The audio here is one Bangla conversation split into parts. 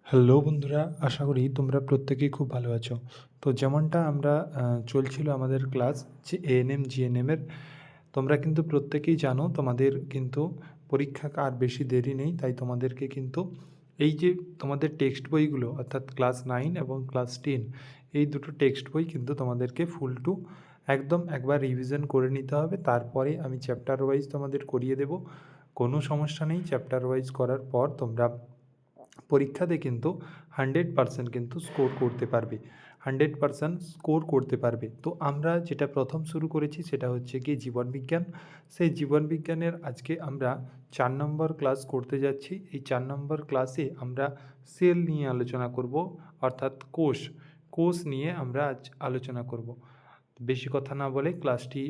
হ্যালো বন্ধুরা, আশা করি তোমরা প্রত্যেকেই খুব ভালো আছো। তো যেমনটা আমরা চলছিল আমাদের ক্লাস যে এএনএম জিএনএমের, তোমরা কিন্তু প্রত্যেকেই জানো তোমাদের কিন্তু পরীক্ষা আর বেশি দেরি নেই। তাই তোমাদেরকে কিন্তু এই যে তোমাদের টেক্সট বইগুলো অর্থাৎ ক্লাস 9 এবং ক্লাস 10 এই দুটো টেক্সট বই কিন্তু তোমাদেরকে ফুল টু একদম একবার রিভিশন করে নিতে হবে। তারপরে আমি চ্যাপ্টার ওয়াইজ তোমাদের করিয়ে দেব, কোনো সমস্যা নেই। চ্যাপ্টার ওয়াইজ করার পর তোমরা পরীক্ষাতে কিন্তু 100% কিন্তু স্কোর করতে পারবে, 100% স্কোর করতে পারবে। তো আমরা যেটা প্রথম শুরু করেছি সেটা হচ্ছে কি জীবনবিজ্ঞান। সেই জীবনবিজ্ঞানের আজকে আমরা 4 নম্বর ক্লাস করতে যাচ্ছি। এই 4 নম্বর ক্লাসে আমরা সেল নিয়ে আলোচনা করব, অর্থাৎ কোষ কোষ নিয়ে আমরা আজ আলোচনা করব। বেশি কথা না বলে ক্লাসটি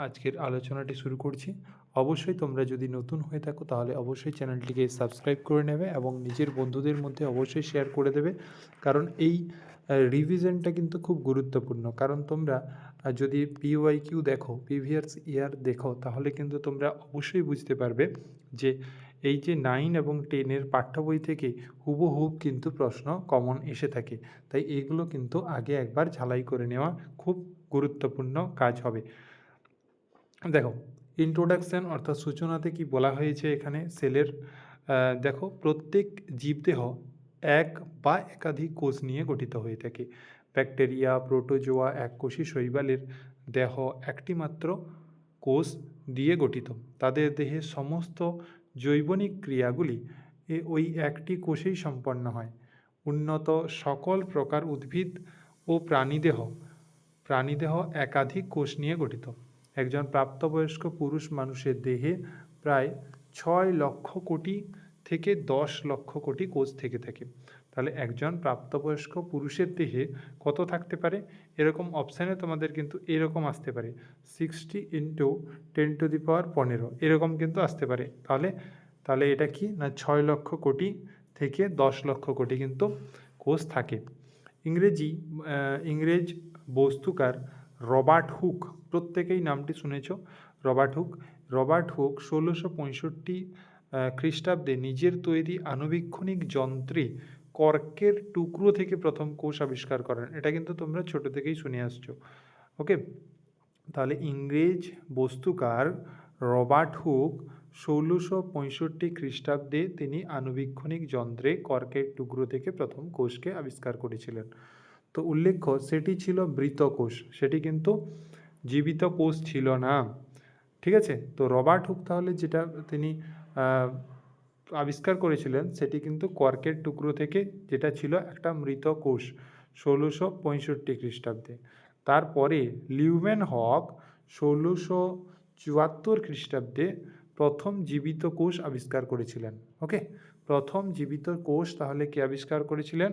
আজকের আলোচনাটি শুরু করছি। অবশ্যই তোমরা যদি নতুন হয়ে থাকো তাহলে অবশ্যই চ্যানেলটিকে সাবস্ক্রাইব করে নেবে এবং নিজের বন্ধুদের মধ্যে অবশ্যই শেয়ার করে দেবে, কারণ এই রিভিশনটা কিন্তু খুব গুরুত্বপূর্ণ। কারণ তোমরা যদি পিওয়াইকিউ দেখো, প্রিভিয়াস ইয়ার দেখো, তাহলে কিন্তু তোমরা অবশ্যই বুঝতে পারবে যে এই যে 9 এবং 10-এর পাঠ্য বই থেকে হুবহুব কিন্তু প্রশ্ন কমন এসে থাকে। তাই এগুলো কিন্তু আগে একবার ঝালাই করে নেওয়া খুব গুরুত্বপূর্ণ কাজ হবে। দেখো, ইন্ট্রোডাকশান অর্থাৎ সূচনাতে কি বলা হয়েছে এখানে সেলের। দেখো, প্রত্যেক জীবদেহ এক বা একাধিক কোষ নিয়ে গঠিত হয়ে থাকে। ব্যাকটেরিয়া, প্রোটোজোয়া, এককোষী শৈবালের দেহ একটি মাত্র কোষ দিয়ে গঠিত। তাদের দেহে সমস্ত জৈবনিক ক্রিয়াগুলি ওই একটি কোষেই সম্পন্ন হয়। উন্নত সকল প্রকার উদ্ভিদ ও প্রাণীদেহ একাধিক কোষ নিয়ে গঠিত। একজন প্রাপ্তবয়স্ক পুরুষ মানুষের দেহে প্রায় 6 লক্ষ কোটি থেকে 10 লক্ষ কোটি কোষ থেকে থাকে। তাহলে একজন প্রাপ্তবয়স্ক পুরুষের দেহে কত থাকতে পারে? এরকম অপশানে তোমাদের কিন্তু এরকম আসতে পারে 60 × 10⁻15 এরকম কিন্তু আসতে পারে। তাহলে এটা কি না, 6 লক্ষ কোটি থেকে 10 লক্ষ কোটি কিন্তু কোষ থাকে। ইংরেজ বস্তুকার রবার্ট হুক, প্রত্যেকেই নামটি শুনেছ। রবার্ট হুক 1665 খ্রিস্টাব্দে নিজের তৈরি আণুবীক্ষণিক যন্ত্রে কর্কের টুকরো থেকে প্রথম কোষ আবিষ্কার করেন। এটা কিন্তু তোমরা ছোট থেকেই শুনে আসছো। ওকে, তাহলে ইংরেজ বস্তুকার রবার্ট হুক 1665 খ্রিস্টাব্দে তিনি আণুবীক্ষণিক যন্ত্রে কর্কের টুকরো থেকে প্রথম কোষকে আবিষ্কার করেছিলেন। তো উল্লেখ্য সেটি ছিল মৃত কোষ, সেটি কিন্তু জীবিত কোষ ছিল না। ঠিক আছে, তো রবার্ট হুক তাহলে যেটা তিনি আবিষ্কার করেছিলেন সেটি কিন্তু কর্কের টুকরো থেকে, যেটা ছিল একটা মৃত কোষ 1665 খ্রিস্টাব্দে। তারপরে লিউমেন হক 1674 খ্রিস্টাব্দে প্রথম জীবিত কোষ আবিষ্কার করেছিলেন। ওকে, প্রথম জীবিত কোষ তাহলে কে আবিষ্কার করেছিলেন?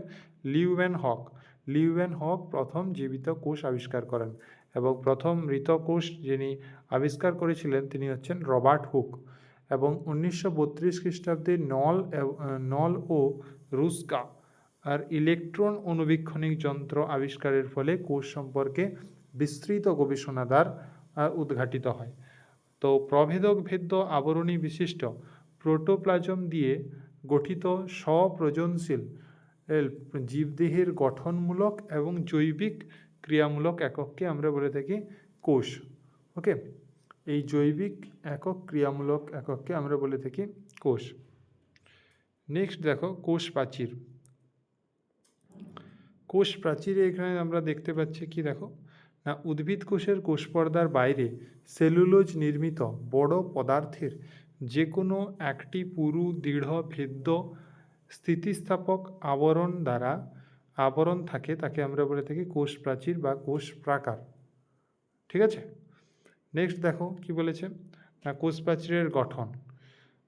লিউমেন হক প্রথম জীবিত কোষ আবিষ্কার করেন এবং প্রথম মৃত কোষ যিনি আবিষ্কার করেছিলেন তিনি হচ্ছেন রবার্ট হুক। এবং 1932 খ্রিস্টাব্দে নল ও রুস্কা আর ইলেকট্রন অণুবীক্ষণিক যন্ত্র আবিষ্কারের ফলে কোষ সম্পর্কে বিস্তৃত গবেষণাগার উদ্ঘাটিত হয়। তো প্রভেদক ভেদ্য আবরণী বিশিষ্ট প্রোটোপ্লাজম দিয়ে গঠিত স্বপ্রজনশীল জীবদেহের গঠনমূলক এবং জৈবিক ক্রিয়ামূলক একককে আমরা বলে থাকি কোষ। ওকে, এই জৈবিক একক ক্রিয়ামূলক একককে আমরা বলে থাকি কোষ। নেক্সট দেখো, কোষ প্রাচীরে এখানে আমরা দেখতে পাচ্ছি কি, দেখো না, উদ্ভিদ কোষের কোষ পর্দার বাইরে সেলুলোজ নির্মিত বড় পদার্থের যে কোনো একটি পুরু দৃঢ় ভেদ্য স্থিতিস্থাপক আবরণ থাকে, তাকে আমরা বলে থাকি কোষ প্রাচীর বা কোষ প্রাকার। ঠিক আছে, নেক্সট দেখো কি বলেছে না, কোষ প্রাচীরের গঠন।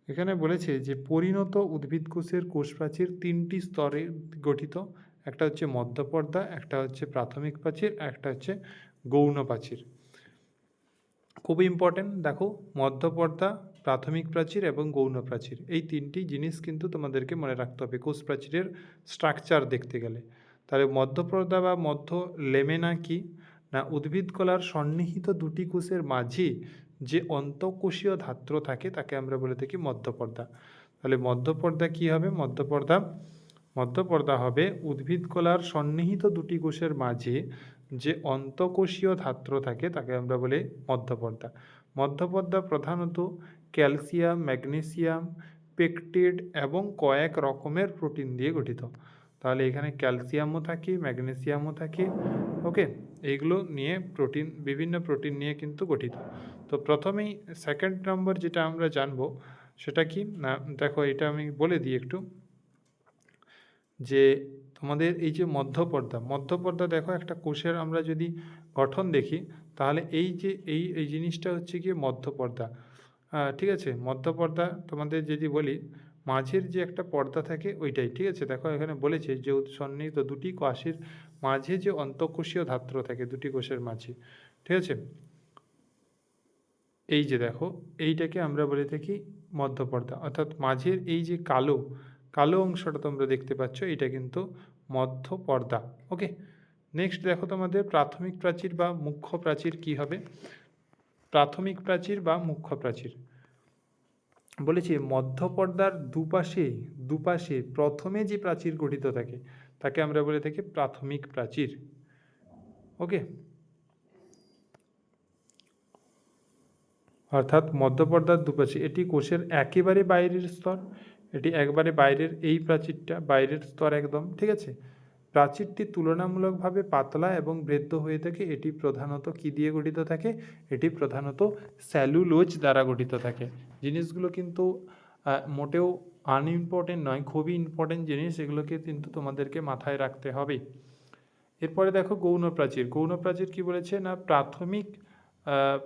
এখানে বলেছে যে পরিণত উদ্ভিদ কোষের কোষ প্রাচীর 3টি স্তরে গঠিত। একটা হচ্ছে মধ্যপর্দা, একটা হচ্ছে প্রাথমিক প্রাচীর, একটা হচ্ছে গৌণ প্রাচীর। খুব ইম্পর্টেন্ট, দেখো মধ্যপর্দা, প্রাথমিক প্রাচীর এবং গৌণ প্রাচীর, এই 3টি জিনিস কিন্তু তোমাদেরকে মনে রাখতে হবে কোষ প্রাচীরের স্ট্রাকচার দেখতে গেলে। তাহলে মধ্যপর্দা বা মধ্য লেমেনা কি না, উদ্ভিদ কলার সন্নিহিত দুটি কোষের মাঝে যে অন্তঃকোষীয় ধাত্র থাকে তাকে আমরা বলে থাকি মধ্যপর্দা। তাহলে মধ্যপর্দা কি হবে? মধ্যপর্দা হবে উদ্ভিদকলার সন্নিহিত দুটি কোষের মাঝে যে অন্তঃকোষীয় ধাত্র থাকে তাকে আমরা বলি মধ্যপর্দা। মধ্যপর্দা প্রধানত ক্যালসিয়াম, ম্যাগনেসিয়াম, পেকটিড এবং কয়েক রকমের প্রোটিন দিয়ে গঠিত। তাহলে এখানে ক্যালসিয়ামও থাকে, ম্যাগনেসিয়ামও থাকে, ওকে, এইগুলো নিয়ে প্রোটিন, বিভিন্ন প্রোটিন নিয়ে কিন্তু গঠিত। তো প্রথমেই সেকেন্ড নম্বর যেটা আমরা জানবো সেটা কি না, দেখো এটা আমি বলে দিই একটু, যে তোমাদের এই যে মধ্যপর্দা দেখো একটা কোষের আমরা যদি গঠন দেখি তাহলে এই যে এই জিনিসটা হচ্ছে কি মধ্যপর্দা। ঠিক আছে, মধ্যপর্দা তোমাদের যদি বলি মাঝের যে একটা পর্দা থাকে ওইটাই, ঠিক আছে। দেখো এখানে বলেছে যে সন্নিহিত দুটি কোষের মাঝে যে অন্তঃকোষীয় ধাত্র থাকে দুটি কোষের মাঝে, ঠিক আছে। এই যে দেখো এইটাকে আমরা বলে থাকি মধ্যপর্দা, অর্থাৎ মাঝের এই যে কালো কালো অংশটা তোমরা দেখতে পাচ্ছ এটা কিন্তু মধ্যপর্দা। ওকে, নেক্সট দেখো তোমাদের প্রাথমিক প্রাচীর বা মুখ্য প্রাচীর কি হবে। প্রাথমিক প্রাচীর বা মুখ্য প্রাচীর বলেছি মধ্যপর্দার দুপাশে প্রথমে যে প্রাচীর গঠিত থাকে তাকে আমরা বলে থাকি প্রাথমিক প্রাচীর। ওকে, অর্থাৎ মধ্যপর্দার দুপাশে এটি কোষের একেবারে বাইরের স্তর, এটি একবারে বাইরের, এই প্রাচীরটা বাইরের স্তর একদম, ঠিক আছে। প্রাচীরটি তুলনামূলকভাবে পাতলা এবং বৃদ্ধ হয়ে থাকে। এটি প্রধানত কি দিয়ে গঠিত থাকে, এটি প্রধানত সেলুলোজ দ্বারা গঠিত থাকে। জিনিসগুলো কিন্তু মোটেও আনইম্পর্টেন্ট নয়, খুবই ইম্পর্টেন্ট জিনিস, এগুলোকে কিন্তু তোমাদেরকে মাথায় রাখতে হবে। এরপরে দেখো গৌণ প্রাচীর। গৌণ প্রাচীর কি বলেছে না,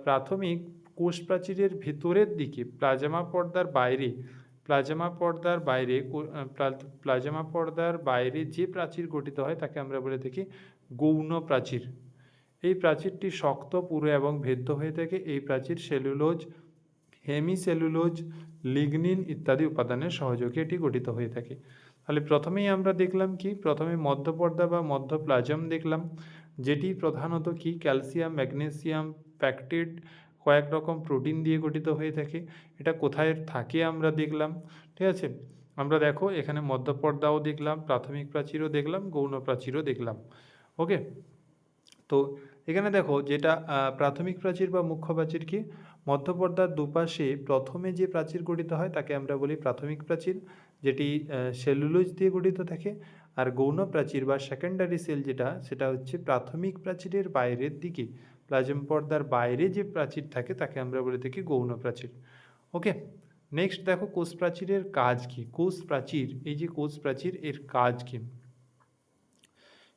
প্রাথমিক কোষ প্রাচীরের ভেতরের দিকে প্লাজমা পর্দার বাইরে যে প্রাচীর গঠিত হয় তাকে আমরা বলে থাকি গৌণ প্রাচীর। এই প্রাচীরটি শক্ত, পুরু এবং ভেদ্য হয়ে থাকে। এই প্রাচীর সেলুলোজ, হেমিসেলুলোজ, লিগনিন ইত্যাদি উপাদানের সহযোগে এটি গঠিত হয়ে থাকে। তাহলে প্রথমেই আমরা দেখলাম কি, প্রথমে মধ্যপর্দা বা মধ্যপ্লাজম দেখলাম, যেটি প্রধানত কি ক্যালসিয়াম, ম্যাগনেসিয়াম, প্যাকটিড, কয়েক রকম প্রোটিন দিয়ে গঠিত হয়ে থাকে। এটা কোথায় থাকে আমরা দেখলাম, ঠিক আছে। আমরা দেখো এখানে মধ্যপর্দাও দেখলাম, প্রাথমিক প্রাচীরও দেখলাম, গৌণ প্রাচীরও দেখলাম। ওকে, তো এখানে দেখো যেটা প্রাথমিক প্রাচীর বা মুখ্য প্রাচীর কি, মধ্যপর্দার দুপাশে প্রথমে যে প্রাচীর গঠিত হয় তাকে আমরা বলি প্রাথমিক প্রাচীর, যেটি সেলুলোজ দিয়ে গঠিত থাকে। আর গৌণ প্রাচীর বা সেকেন্ডারি সেল যেটা, সেটা হচ্ছে প্রাথমিক প্রাচীরের বাইরের দিকে, প্লাজম পর্দার বাইরে যে প্রাচীর থাকে তাকে আমরা বলে থাকি গৌণ প্রাচীর। ওকে, নেক্সট দেখো কোষ প্রাচীরের কাজ কি। কোষ প্রাচীর, এই যে কোষ প্রাচীর, এর কাজ কি,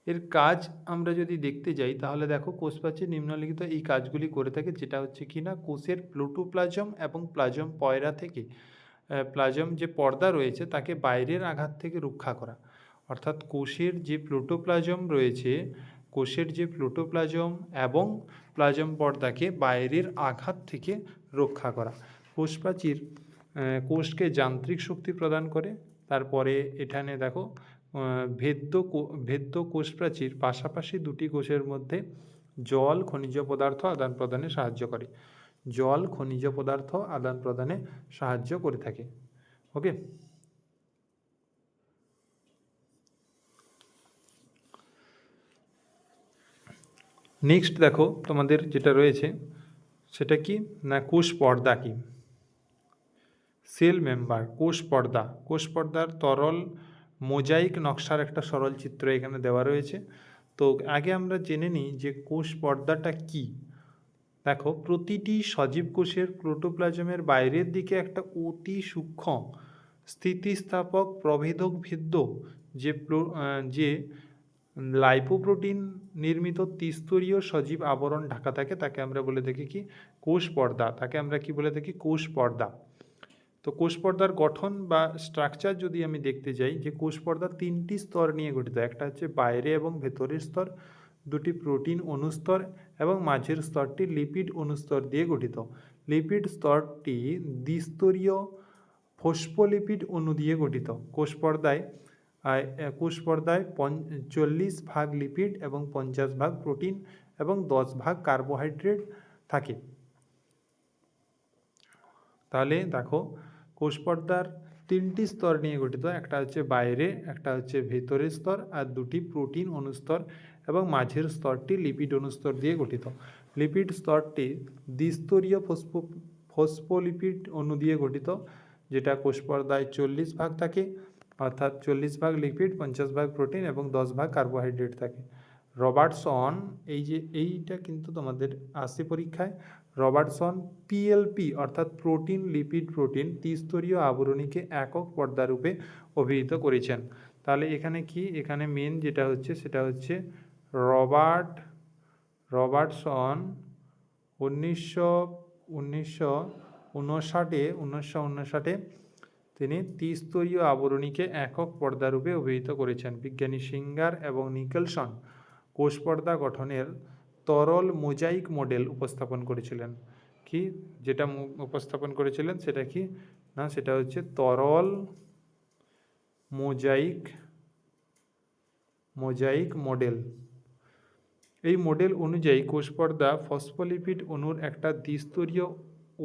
এর কাজ আমরা যদি দেখতে যাই তাহলে দেখো কোষ প্রাচীর নিম্নলিখিত এই কাজগুলি করে থাকে, যেটা হচ্ছে কি না কোষের প্লোটোপ্লাজম এবং প্লাজম পয়রা থেকে প্লাজম যে পর্দা রয়েছে তাকে বাইরের আঘাত থেকে রক্ষা করা। অর্থাৎ কোষের যে প্লোটোপ্লাজম রয়েছে, কোষের যে প্লোটোপ্লাজম এবং প্লাজম পর্দাকে বাইরের আঘাত থেকে রক্ষা করা। কোষ প্রাচীর কোষকে যান্ত্রিক শক্তি প্রদান করে। তারপরে এখানে দেখো ভেদ্য কোষ প্রাচীর পাশাপাশি দুটি কোষের মধ্যে জল, খনিজ পদার্থ আদান প্রদানে সাহায্য করে। জল, খনিজ পদার্থ আদান প্রদানে সাহায্য করে থাকে। ওকে, নেক্সট দেখো তোমাদের যেটা রয়েছে সেটা কি না কোষ পর্দা কি, সেল মেম্বার। কোষ পর্দার তরল মোজাইক নকশার একটা সরল চিত্র এখানে দেওয়া রয়েছে। তো আগে আমরা জেনে নিই যে কোষ পর্দাটা কি। দেখো প্রতিটি সজীব কোষের প্রোটোপ্লাজমের বাইরের দিকে একটা অতি সূক্ষ্ম স্থিতিস্থাপক প্রভেদক ভিদ্য যে লাইপোপ্রোটিন নির্মিত ত্রিস্তরীয় সজীব আবরণ ঢাকা থাকে তাকে আমরা বলে থাকি কি কোষ পর্দা, তাকে আমরা কি বলে থাকি কোষ পর্দা। তো কোষ পর্দার গঠন বা স্ট্রাকচার যদি আমি দেখতে যাই, যে কোষ পর্দা তিনটি স্তর নিয়ে গঠিত। একটা হচ্ছে বাইরে এবং ভেতরের স্তর, দুটি প্রোটিন অনুস্তর এবং মাঝের স্তরটি লিপিড অনুস্তর দিয়ে গঠিত। লিপিড স্তরটি দ্বিস্তরীয় ফসফোলিপিড অণু দিয়ে গঠিত। কোষ পর্দায় 40% লিপিড এবং 50% প্রোটিন এবং 10% কার্বোহাইড্রেট থাকে। তাহলে দেখো কোষ পর্দার তিনটি স্তর নিয়ে গঠিত, একটা হচ্ছে বাইরে, একটা হচ্ছে ভেতরের স্তর, আর দুটি প্রোটিন অনুস্তর এবং মাঝের স্তরটি লিপিড অনুস্তর দিয়ে গঠিত। লিপিড স্তরটি দ্বিস্তরীয় ফসফোলিপিড অণু দিয়ে গঠিত, যেটা কোষপর্দায় 40 ভাগ থাকে, অর্থাৎ 40 ভাগ লিপিড, 50 ভাগ প্রোটিন এবং 10 ভাগ কার্বোহাইড্রেট থাকে। রবার্টসন, এইটা কিন্তু তোমাদের আসে পরীক্ষায়, রবার্টসন পিএলপি অর্থাৎ প্রোটিন লিপিড প্রোটিন ত্রিস্তরীয় আবরণীকে একক পর্দারূপে অভিহিত করেছেন। তাহলে এখানে কি, এখানে মেন যেটা হচ্ছে সেটা হচ্ছে রবার্টসন 1959 তিনি ত্রিস্তরীয় আবরণীকে একক পর্দারূপে অভিহিত করেছেন। বিজ্ঞানী সিঙ্গার এবং নিকেলসন কোষ পর্দা গঠনের তরল মোজাইক মডেল উপস্থাপন করেছিলেন। কি যেটা উপস্থাপন করেছিলেন সেটা কি না, সেটা হচ্ছে তরল মোজাইক মডেল। এই মডেল অনুযায়ী কোষপর্দা ফসফোলিপিড অণুর একটা দ্বিস্তরীয়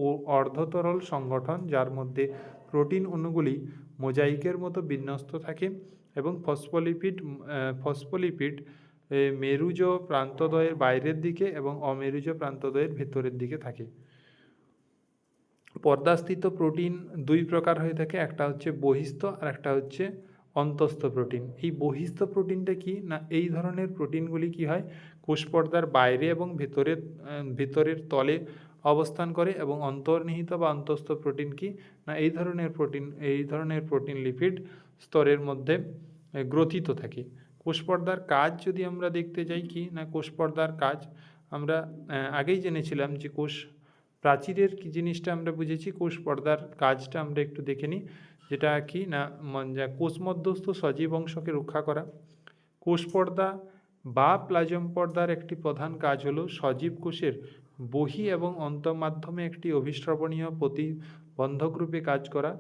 ও অর্ধতরল সংগঠন, যার মধ্যে প্রোটিন অণুগুলি মোজাইকের মতো বিন্যস্ত থাকে এবং ফসফোলিপিড মেরুজ প্রান্তদ্বয়ের বাইরের দিকে এবং অমেরুজ প্রান্তদ্বয়ের ভেতরের দিকে থাকে। পর্দাস্থিত প্রোটিন দুই প্রকার হয়ে থাকে, একটা হচ্ছে বহিস্থ আর একটা হচ্ছে অন্তস্থ প্রোটিন। এই বহিস্থ প্রোটিনটা কি না, এই ধরনের প্রোটিনগুলি কি হয়, কোষপর্দার বাইরে এবং ভেতরের তলে অবস্থান করে, এবং অন্তর্নিহিত বা অন্তস্থ প্রোটিন কি না, এই ধরনের প্রোটিন লিপিড স্তরের মধ্যে গ্রথিত থাকে। কোষপর্দার কাজ যদি আমরা দেখতে যাই কি না, কোষপর্দার কাজ আমরা আগেই জেনেছিলাম যে কোষ প্রাচীরের কি জিনিসটা আমরা বুঝেছি, কোষ পর্দার কাজটা আমরা একটু দেখে নিই, যেটা কি না কোষ মধ্যস্থ সজীব অংশকে রক্ষা করা। কোষ পর্দা বা প্লাজম পর্দার একটি প্রধান কাজ হলো সজীব কোষের বহি এবং অন্তঃমাধ্যমে একটি অভিস্রবণীয় প্রতিবন্ধক রূপে কাজ করা,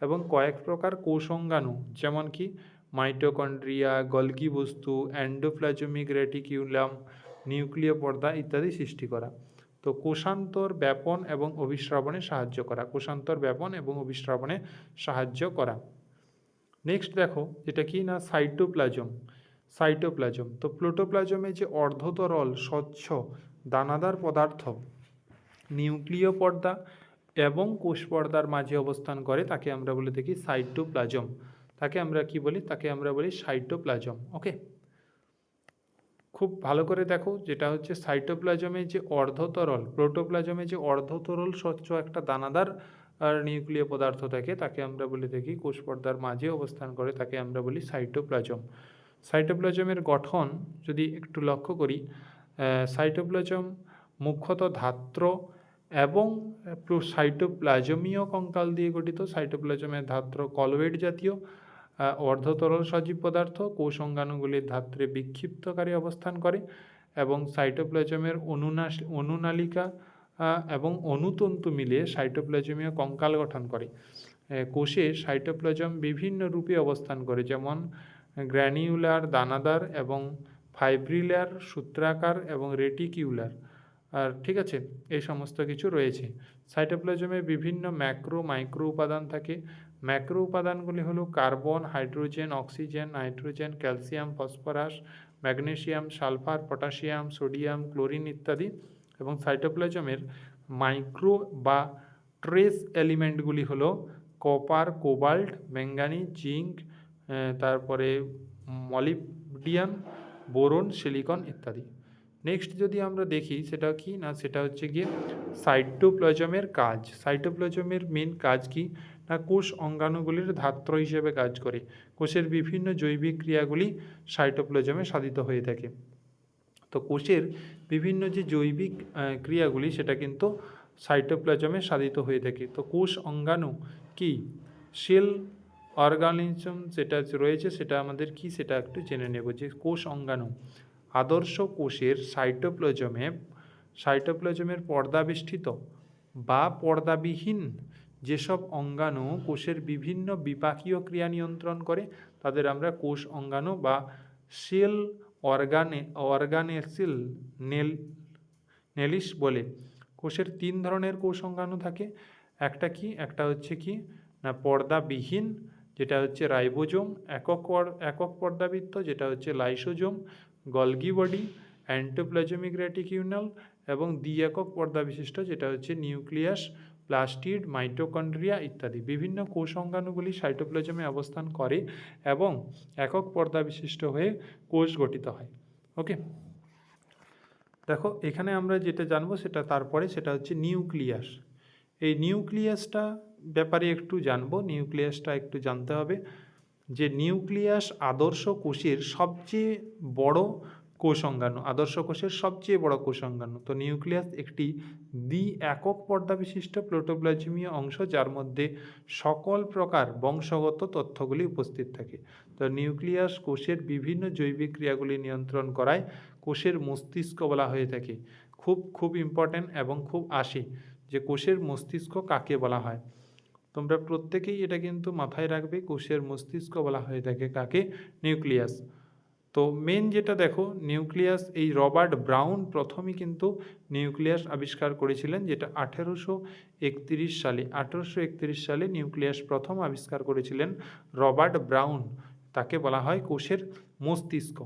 এবং কয়েক প্রকার কোষাঙ্গাণু যেমন কি মাইটোকন্ড্রিয়া, গলগি বস্তু, এন্ডোপ্লাজমিক রেটিকিউলাম, নিউক্লিয় পর্দা ইত্যাদি সৃষ্টি করা। তো কোষান্তর ব্যাপন এবং অভিস্রবণে সাহায্য করা। নেক্সট দেখো যেটা কি না, সাইটোপ্লাজম। তো প্রোটোপ্লাজমে যে অর্ধতরল স্বচ্ছ দানাদার পদার্থ নিউক্লিয় পর্দা এবং কোষ পর্দার মাঝে অবস্থান করে তাকে আমরা বলে থাকি সাইটোপ্লাজম। তাকে আমরা বলি সাইটোপ্লাজম। ওকে, খুব ভালো করে দেখো, যেটা হচ্ছে সাইটোপ্লাজমে যে অর্ধতরল, প্রোটোপ্লাজমে যে অর্ধতরল স্বচ্ছ একটা দানাদার আর নিউক্লিয় পদার্থ থাকে তাকে আমরা বলে থাকি কোষ পর্দার মাঝে অবস্থান করে, তাকে আমরা বলি সাইটোপ্লাজম। সাইটোপ্লাজমের গঠন যদি একটু লক্ষ্য করি, সাইটোপ্লাজম মুখ্যত ধাত্র এবং সাইটোপ্লাজমীয় কঙ্কাল দিয়ে গঠিত। সাইটোপ্লাজমের ধাত্র কলয়েড জাতীয় অর্ধতরল সজীব পদার্থ কোষ অঙ্গাণুগুলির ধাত্রে বিক্ষিপ্তকারী অবস্থান করে, এবং সাইটোপ্লাজমের অনুনালিকা এবং অনুতন্তু মিলিয়ে সাইটোপ্লাজমীয় কঙ্কাল গঠন করে। কোষে সাইটোপ্লাজম বিভিন্ন রূপে অবস্থান করে, যেমন গ্র্যানিউলার, দানাদার এবং ফাইব্রিলার, সূত্রাকার এবং রেটিকিউলার। আর ঠিক আছে, এই সমস্ত কিছু রয়েছে। সাইটোপ্লাজমে বিভিন্ন ম্যাক্রো মাইক্রো উপাদান থাকে। ম্যাক্রো উপাদানগুলি হলো carbon, hydrogen, oxygen, nitrogen, calcium, phosphorus, magnesium, sulphur, potassium, sodium, chlorine ইত্যাদি। এবং সাইটোপ্লাজমের মাইক্রো বা ট্রেস এলিমেন্টগুলি হলো কপার, কোবাল্ট, ম্যাঙ্গানিজ, জিঙ্ক, তারপরে মলিবডিয়াম, বোরন, সিলিকন ইত্যাদি। নেক্সট যদি আমরা দেখি সেটা কি না, সেটা হচ্ছে গিয়ে সাইটোপ্লাজমের কাজ। সাইটোপ্লাজমের মেন কাজ কি না, কোষ অঙ্গাণুগুলির ধাত্র হিসেবে কাজ করে। কোষের বিভিন্ন জৈবিক ক্রিয়াগুলি সাইটোপ্লাজমে সাধিত হয়ে থাকে। তো কোষের বিভিন্ন যে জৈবিক ক্রিয়াগুলি সেটা কিন্তু সাইটোপ্লাজমে সাধিত হয়ে থাকে। তো কোষ অঙ্গাণু কি, সেল অর্গানিজম যেটা রয়েছে সেটা আমাদের কি, সেটা একটু জেনে নেব যে কোষ অঙ্গাণু। আদর্শ কোষের সাইটোপ্লাজমের পর্দাবেষ্টিত বা পর্দাবিহীন যেসব অঙ্গাণু কোষের বিভিন্ন বিপাকীয় ক্রিয়া নিয়ন্ত্রণ করে তাদের আমরা কোষ অঙ্গাণু বা সেল অর্গানেসিল নেলিস বলে। কোষের তিন ধরনের কোষ অঙ্গাণু থাকে। একটা হচ্ছে কি না পর্দাবিহীন যেটা হচ্ছে রাইবোজোম, একক পর্দাবৃত্ত যেটা হচ্ছে লাইসোজোম, গলগি বডি, অ্যান্টোপ্লাজমিক রেটিকিউলাম এবং দ্বি-একক পর্দা বিশিষ্ট যেটা হচ্ছে নিউক্লিয়াস, প্লাস্টিড, মাইটোকন্ড্রিয়া ইত্যাদি। বিভিন্ন কোষ অঙ্গাণুগুলি সাইটোপ্লাজমে অবস্থান করে এবং একক পর্দা বিশিষ্ট হয়ে কোষ গঠিত হয়। ওকে, দেখো এখানে আমরা যেটা জানবো সেটা হচ্ছে নিউক্লিয়াস। এই নিউক্লিয়াসটা ব্যাপারে একটু জানবো, নিউক্লিয়াসটা একটু জানতে হবে যে নিউক্লিয়াস আদর্শ কোষের সবচেয়ে বড় কোষ অঙ্গাণু, আদর্শ কোষের সবচেয়ে বড় কোষ অঙ্গাণু। তো নিউক্লিয়াস একটি দ্বি-একক পর্দা বিশিষ্ট প্রোটোপ্লাজমীয় অংশ যার মধ্যে সকল প্রকার বংশগত তথ্যগুলি উপস্থিত থাকে। তো নিউক্লিয়াস কোষের বিভিন্ন জৈবিক ক্রিয়াগুলি নিয়ন্ত্রণ করায় কোষের মস্তিষ্ক বলা হয়ে থাকে। খুব ইম্পর্ট্যান্ট এবং খুব আসে যে কোষের মস্তিষ্ক কাকে বলা হয়। তোমরা প্রত্যেকেই এটা কিন্তু মাথায় রাখবে, কোষের মস্তিষ্ক বলা হয়ে থাকে কাকে? নিউক্লিয়াস। তো মেন যেটা দেখো নিউক্লিয়াস, এই রবার্ট ব্রাউন প্রথমই কিন্তু নিউক্লিয়াস আবিষ্কার করেছিলেন, যেটা 1831 সালে নিউক্লিয়াস প্রথম আবিষ্কার করেছিলেন রবার্ট ব্রাউন। তাকে বলা হয় কোষের মস্তিষ্ক।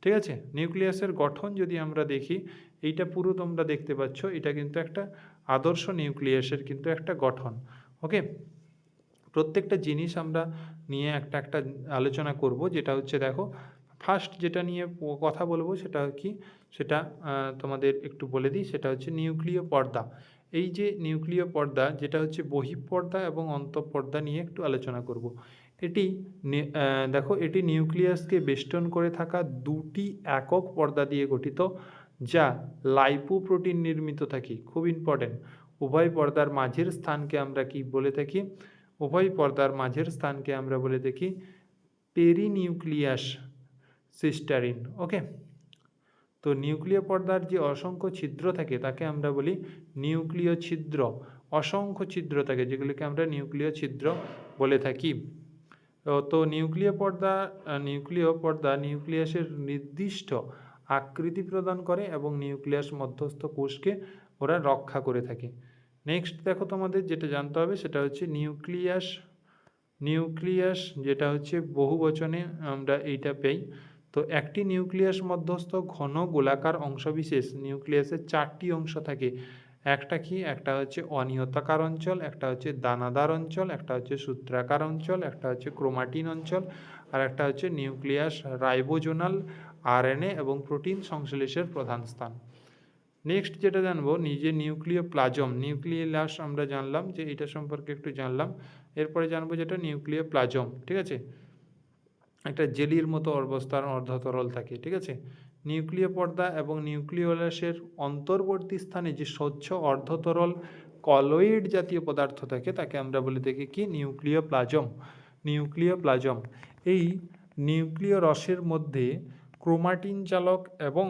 ঠিক আছে, নিউক্লিয়াসের গঠন যদি আমরা দেখি, এইটা পুরো তোমরা দেখতে পাচ্ছ, এটা কিন্তু একটা আদর্শ নিউক্লিয়াসের কিন্তু একটা গঠন। ওকে, প্রত্যেকটা জিনিস আমরা নিয়ে একটা আলোচনা করব, যেটা হচ্ছে দেখো ফার্স্ট যেটা নিয়ে কথা বলবো সেটা কি, সেটা তোমাদের একটু বলে দিই, সেটা হচ্ছে নিউক্লিয় পর্দা। এই যে নিউক্লিয় পর্দা যেটা হচ্ছে বহিঃপর্দা এবং অন্তঃপর্দা নিয়ে একটু আলোচনা করব। এটি দেখো এটি নিউক্লিয়াসকে বেষ্টন করে থাকা দুটি একক পর্দা দিয়ে গঠিত, যা লাইপোপ্রোটিন নির্মিত থাকে। খুব ইম্পর্টেন্ট, উভয় পর্দার মাঝের স্থানকে আমরা কি বলে থাকি? উভয় পর্দার মাঝের স্থানকে আমরা বলে থাকি পেরিনিউক্লিয়াস সিস্টারিন। ওকে, তো নিউক্লিয় পর্দার যে অসংখ্য ছিদ্র থাকে তাকে আমরা বলি নিউক্লিয় ছিদ্র। অসংখ্য ছিদ্র থাকে যেগুলিকে আমরা নিউক্লিয় ছিদ্র বলে থাকি। তো নিউক্লিয় পর্দা নিউক্লিয়াসের নির্দিষ্ট আকৃতি প্রদান করে এবং নিউক্লিয়াস মধ্যস্থ কোষকে ওরা রক্ষা করে থাকে। নেক্সট দেখো তোমাদের যেটা জানতে হবে সেটা হচ্ছে নিউক্লিয়াস যেটা হচ্ছে বহুবচনে আমরা এইটা পেই। তো একটি নিউক্লিয়াস মধ্যস্থ ঘন গোলাকার অংশবিশেষ নিউক্লিয়াসের 4টি অংশ থাকে। একটা হচ্ছে অনিয়তাকার অঞ্চল, একটা হচ্ছে দানাদার অঞ্চল, একটা হচ্ছে সূত্রাকার অঞ্চল, একটা হচ্ছে ক্রোমাটিন অঞ্চল, আর একটা হচ্ছে নিউক্লিয়াস রাইবোজোনাল আরএনএ এবং প্রোটিন সংশ্লেষের প্রধান স্থান। নেক্সট যেটা জানবো নিউক্লিয় নিউক্লিয়াস আমরা জানলাম যে এটা সম্পর্কে একটু জানলাম। এরপরে জানবো যেটা নিউক্লিয় প্লাজম। ঠিক আছে, একটা জেলির মতো অবস্থার অর্ধতরল থাকে। ঠিক আছে, নিউক্লিয় পর্দা এবং নিউক্লিয়াসের অন্তর্বর্তী স্থানে যে স্বচ্ছ অর্ধতরল কলয়েড জাতীয় পদার্থ থাকে তাকে আমরা বলে থাকি কি? নিউক্লিয় প্লাজম। এই নিউক্লিয় রসের মধ্যে ক্রোমাটিন চালক এবং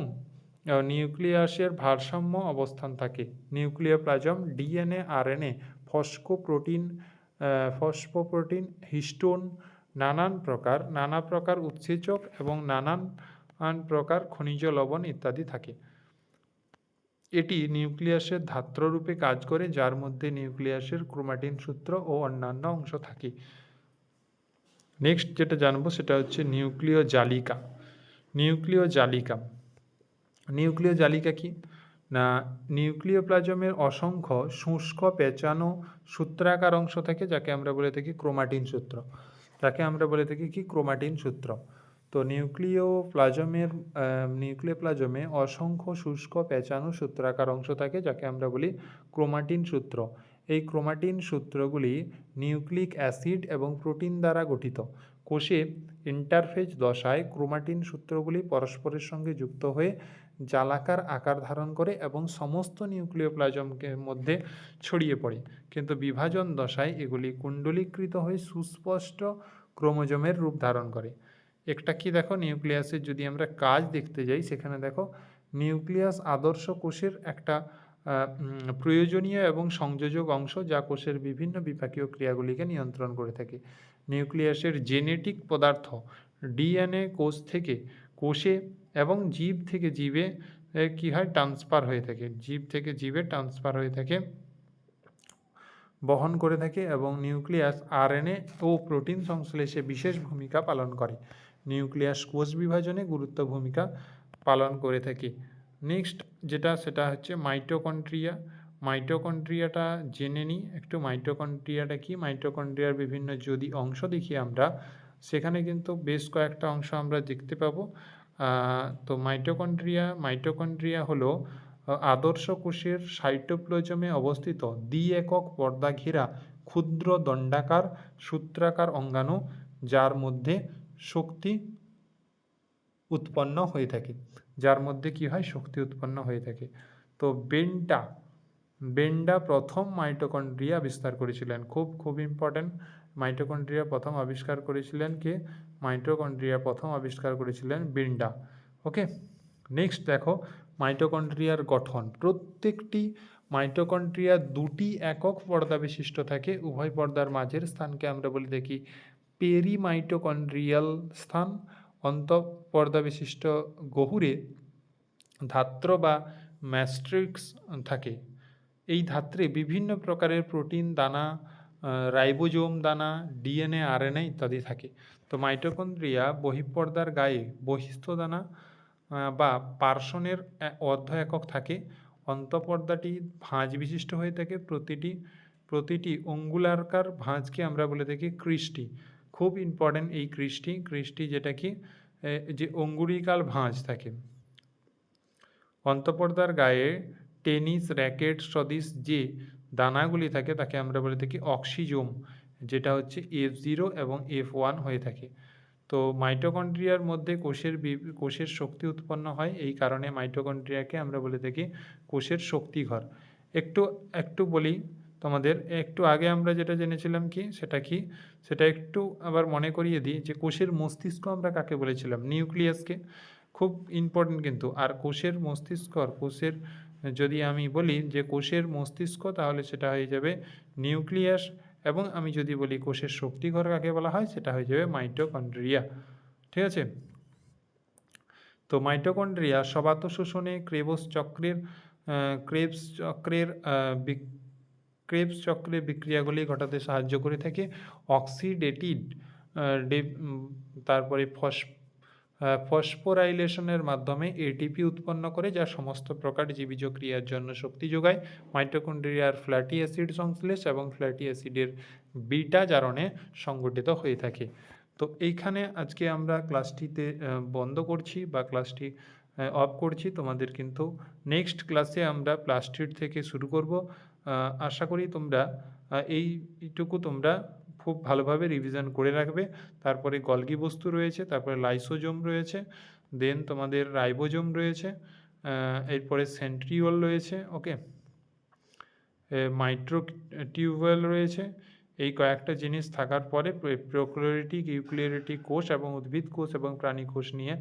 নিউক্লিয়াসের ভারসাম্য অবস্থান থাকে। নিউক্লিয় plasm DNA, RNA, phosphoprotein, histone, নানা প্রকার উৎসেচক এবং নানান প্রকার খনিজ লবণ ইত্যাদি থাকে। এটি নিউক্লিয়াসের ধাত্ররূপে কাজ করে, যার মধ্যে নিউক্লিয়াসের ক্রোমাটিন সূত্র ও অন্যান্য অংশ থাকে। নেক্সট যেটা জানবো সেটা হচ্ছে নিউক্লিয় জালিকা কি না? নিউক্লিয় প্লাজমের অসংখ্য শুষ্ক পেঁচানো সূত্রাকার অংশ থাকে যাকে আমরা বলে থাকি ক্রোমাটিন সূত্র। তো নিউক্লিয় প্লাজমে অসংখ্য শুষ্ক পেঁচানো সূত্রাকার অংশ থাকে যাকে আমরা বলি ক্রোমাটিন সূত্র। এই ক্রোমাটিন সূত্রগুলি নিউক্লিক অ্যাসিড এবং প্রোটিন দ্বারা গঠিত। কোষে ইন্টারফেজ দশায় ক্রোমাটিন সূত্রগুলি পরস্পরের সঙ্গে যুক্ত হয়ে জালাকার আকার ধারণ করে এবং সমস্ত নিউক্লিয় প্লাজমের মধ্যে ছড়িয়ে পড়ে, কিন্তু বিভাজন দশায় এগুলি কুণ্ডলীকৃত হয়ে সুস্পষ্ট ক্রোমোজোমের রূপ ধারণ করে। একটা কি দেখো নিউক্লিয়াসের যদি আমরা কাজ দেখতে যাই, সেখানে দেখো নিউক্লিয়াস আদর্শ কোষের একটা প্রয়োজনীয় এবং সংযোজক অংশ যা কোষের বিভিন্ন বিপাকীয় ক্রিয়াগুলিকে নিয়ন্ত্রণ করে থাকে। নিউক্লিয়াসের জেনেটিক পদার্থ ডিএনএ কোষ থেকে কোষে এবং জীব থেকে জীবে ট্রান্সফার হয়ে থাকে। বহন করে থাকে এবং নিউক্লিয়াস আরএনএ ও প্রোটিন সংশ্লেষে বিশেষ ভূমিকা পালন করে। নিউক্লিয়াস কোষ বিভাজনে গুরুত্ব ভূমিকা পালন করে থাকে। নেক্সট যেটা সেটা হচ্ছে মাইটোকন্ড্রিয়া। মাইটোকন্ড্রিয়াটা জেনে নিই একটু। মাইটোকন্ড্রিয়াটা কি? মাইটোকন্ড্রিয়ার বিভিন্ন যদি অংশ দেখি আমরা, সেখানে কিন্তু বেশ কয়েকটা অংশ আমরা দেখতে পাবো। তো মাইটোকন্ড্রিয়া হলো আদর্শ কোষের সাইটোপ্লাজমে অবস্থিত দ্বি-একক পর্দা ঘেরা ক্ষুদ্র দণ্ডাকার সূত্রাকার অঙ্গাণু, যার মধ্যে শক্তি উৎপন্ন হয়ে থাকে। যার মধ্যে কি হয়? শক্তি উৎপন্ন হয়ে থাকে। তো বেন্ডা প্রথম মাইটোকন্ড্রিয়া আবিষ্কার করেছিলেন। খুব ইম্পর্ট্যান্ট। মাইটোকন্ড্রিয়া প্রথম আবিষ্কার করেছিলেন কে? মাইটোকন্ড্রিয়া প্রথম আবিষ্কার করেছিলেন বেন্ডা। ওকে, নেক্সট দেখো মাইটোকন্ড্রিয়ার গঠন। প্রত্যেকটি মাইটোকন্ড্রিয়া দুটি একক পর্দা বিশিষ্ট থাকে। উভয় পর্দার মাঝের স্থানকে আমরা বলে থাকি পেরিমাইটোকন্ড্রিয়াল স্থান। অন্তঃপর্দা বিশিষ্ট গহ্বরে ধাত্র বা ম্যাট্রিক্স থাকে। এই ধাত্রে বিভিন্ন প্রকারের প্রোটিন দানা, রাইবোজোম দানা, ডিএনএ, আরএনএ ইত্যাদি থাকে। তো মাইটোকন্ড্রিয়া বহিঃপর্দার গায়ে বহিস্থ দানা বা পার্শ্বনের অর্ধ একক থাকে। অন্তঃপর্দাটি ভাঁজ বিশিষ্ট হয়ে থাকে। প্রতিটি অঙ্গুলাকার ভাঁজকে আমরা বলে থাকি ক্রিস্টি। খুব ইম্পর্ট্যান্ট এই ক্রিস্টি যেটা কি যে অঙ্গুলিকাল ভাঁজ থাকে। অন্তঃপর্দার গায়ে টেনিস র্যাকেট সদৃশ যে দানাগুলি থাকে তাকে আমরা বলে থাকি অক্সিজোম, যেটা হচ্ছে F0 এবং F1 হয়ে থাকে। তো মাইটোকন্ড্রিয়ার মধ্যে কোষের শক্তি উৎপন্ন হয়। এই কারণে মাইটোকন্ড্রিয়াকে আমরা বলে থাকি কোষের শক্তিঘর। একটু বলি তোমাদের, একটু আগে আমরা যেটা জেনেছিলাম সেটা একটু আবার মনে করিয়ে দিই যে কোষের মস্তিষ্ক আমরা কাকে বলেছিলাম? নিউক্লিয়াসকে। খুব ইম্পর্টেন্ট কিন্তু। আর কোষের যদি আমি বলি যে কোষের মস্তিষ্ক, তাহলে সেটা হয়ে যাবে নিউক্লিয়াস। এবং আমি যদি বলি কোষের শক্তিঘর কাকে বলা হয়, সেটা হয়ে যাবে মাইটোকন্ড্রিয়া। ঠিক আছে? তো মাইটোকন্ড্রিয়া স্বভাত শোষণে ক্রেবস চক্রের বিক্রিয়াগুলি ঘটাতে সাহায্য করে থাকে। অক্সিডেটিভ তারপরে ফসফোরাইলেশনের মাধ্যমে এটিপি উৎপন্ন করে, যা সমস্ত প্রকার জীবীজ ক্রিয়ার জন্য শক্তি যোগায়। মাইটোকন্ড্রিয়ার ফ্ল্যাটি অ্যাসিড সংশ্লেষ এবং ফ্ল্যাটি অ্যাসিডের বিটা জারণে সংগঠিত হয়ে থাকে। তো এইখানে আজকে আমরা ক্লাসটিতে বন্ধ করছি বা ক্লাসটি অফ করছি। তোমাদের কিন্তু নেক্সট ক্লাসে আমরা প্লাস্টিড থেকে শুরু করব। আশা করি তোমরা এইটুকু তোমরা খুব ভালোভাবে রিভিশন করে রাখবে। তারপরে গলগি বস্তু রয়েছে, তারপরে লাইসোজোম রয়েছে, দেন তোমাদের রাইবোজোম রয়েছে, এরপরে সেন্ট্রিওল রয়েছে, ওকে, মাইক্রোটিউবুল রয়েছে। এই কয়েকটা জিনিস থাকার পরে প্রোক্যারিওটিক, ইউক্যারিওটিক কোষ এবং উদ্ভিদ কোষ এবং প্রাণী কোষ নিয়ে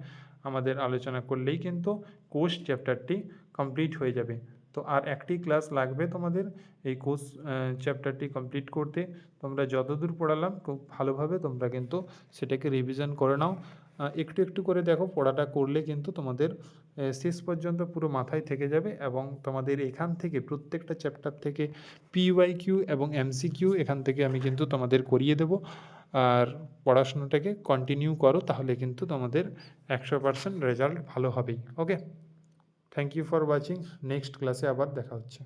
আমাদের আলোচনা করলেই কিন্তু কোষ চ্যাপ্টারটি কমপ্লিট হয়ে যাবে। তো আর একটি ক্লাস লাগবে তোমাদের এই কোষ চ্যাপ্টারটি কমপ্লিট করতে। তোমরা যতদূর পড়ালাম খুব ভালোভাবে তোমরা কিন্তু সেটাকে রিভিশন করে নাও। একটু করে দেখো, পড়াটা করলে কিন্তু তোমাদের শেষ পর্যন্ত পুরো মাথায় থেকে যাবে। এবং তোমাদের এখান থেকে প্রত্যেকটা চ্যাপ্টার থেকে PYQ এবং MCQ এখান থেকে আমি কিন্তু তোমাদের করিয়ে দেব। আর পড়াশোনাটাকে কন্টিনিউ করো, তাহলে কিন্তু তোমাদের 100% রেজাল্ট ভালো হবেই। Okay, thank you for watching. Next ক্লাসে আবার দেখা হচ্ছে।